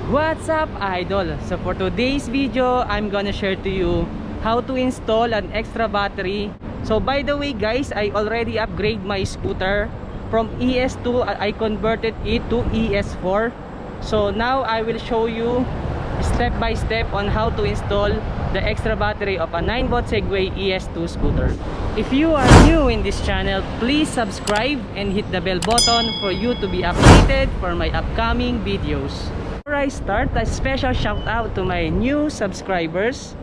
What's up, idol? So for today's video, I'm gonna share to you how to install an extra battery. So by the way guys, I already upgrade my scooter from ES2. I converted it to ES4. So now I will show you step by step on how to install the extra battery of a 9-volt Segway ES2 scooter. If you are new in this channel, please subscribe and hit the bell button for you to be updated for my upcoming videos. Before I start, a special shout out to my new subscribers: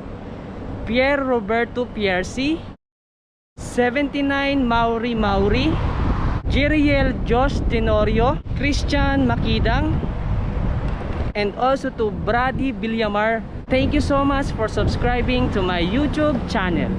Pierre Roberto Piercy, 79 Mauri, Jeriel Josh Tenorio, Christian Makidang, and also to Brady Villamar. Thank you so much for subscribing to my YouTube channel.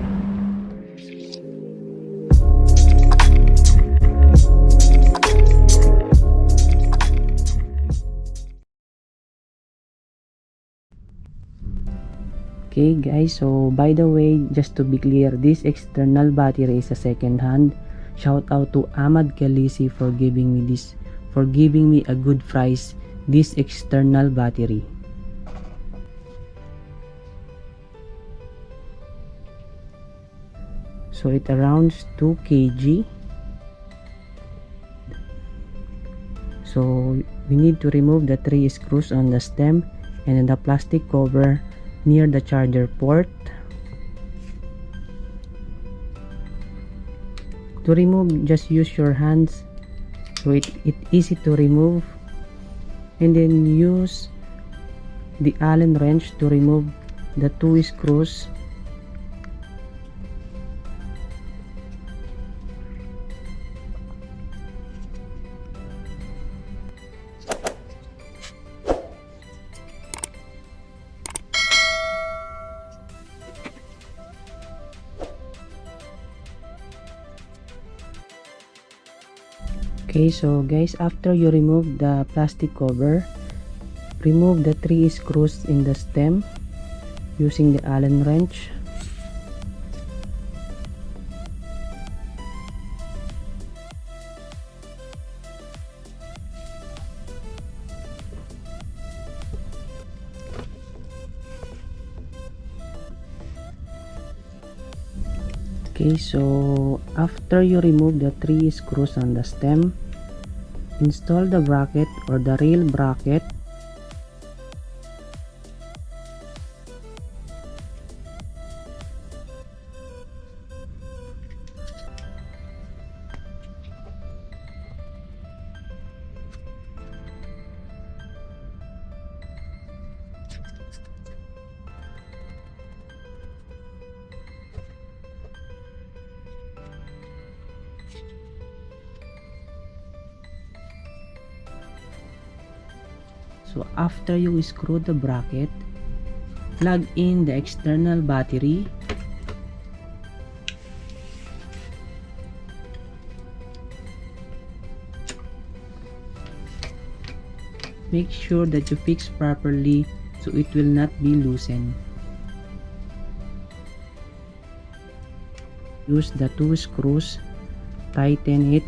Okay guys, so by the way, just to be clear, this external battery is a second hand. Shout out to Ahmad Kalisi for giving me a good price this external battery. So it around 2 kg. So we need to remove the 3 screws on the stem and then the plastic cover near the charger port. To remove, just use your hands, so it's easy to remove, and then use the Allen wrench to remove the 2 screws. Okay, so guys, after you remove the plastic cover, remove the 3 screws in the stem using the Allen wrench. Okay, so after you remove the 3 screws on the stem, install the bracket or the rail bracket. So after you screw the bracket, plug in the external battery. Make sure that you fix properly so it will not be loosened. Use the 2 screws, tighten it.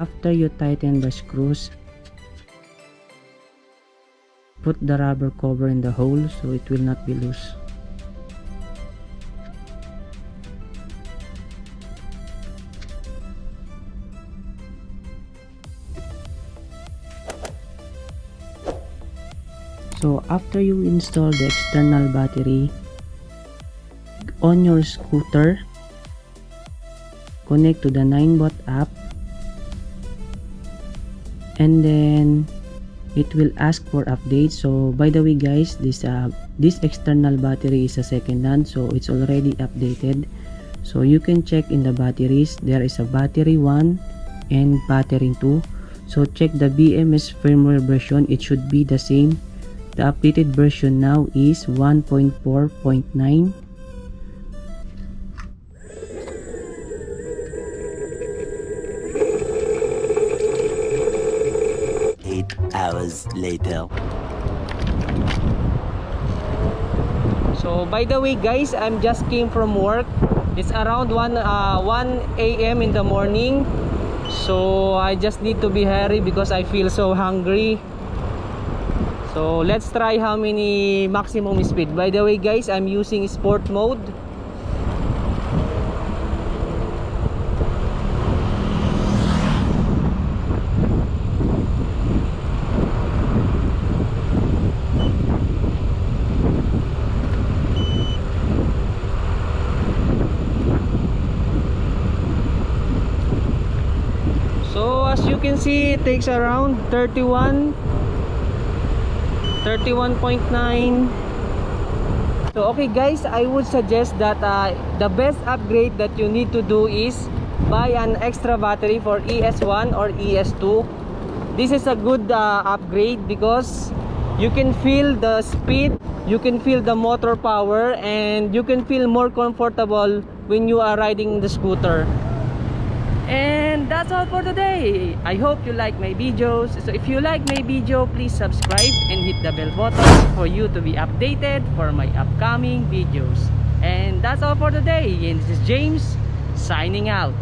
After you tighten the screws, put the rubber cover in the hole so it will not be loose. So after you install the external battery on your scooter, connect to the NINEBOT app, and then it will ask for updates. So by the way guys, this external battery is a second hand, so it's already updated. So you can check in the batteries. There is a battery 1, and battery too. So check the BMS firmware version, it should be the same. The updated version now is 1.4.9. 8 hours later. So by the way guys, I'm just came from work. It's around 1 a.m. in the morning. So I just need to be hurry because I feel so hungry. So let's try how many maximum speed. By the way guys, I'm using sport mode. So as you can see, it takes around 31.9. So okay guys, I would suggest that the best upgrade that you need to do is buy an extra battery for ES1 or ES2. This is a good upgrade because you can feel the speed, you can feel the motor power, and you can feel more comfortable when you are riding the scooter. And that's all for today. I hope you like my videos. So if you like my video, please subscribe and hit the bell button for you to be updated for my upcoming videos. And that's all for today. And this is James signing out.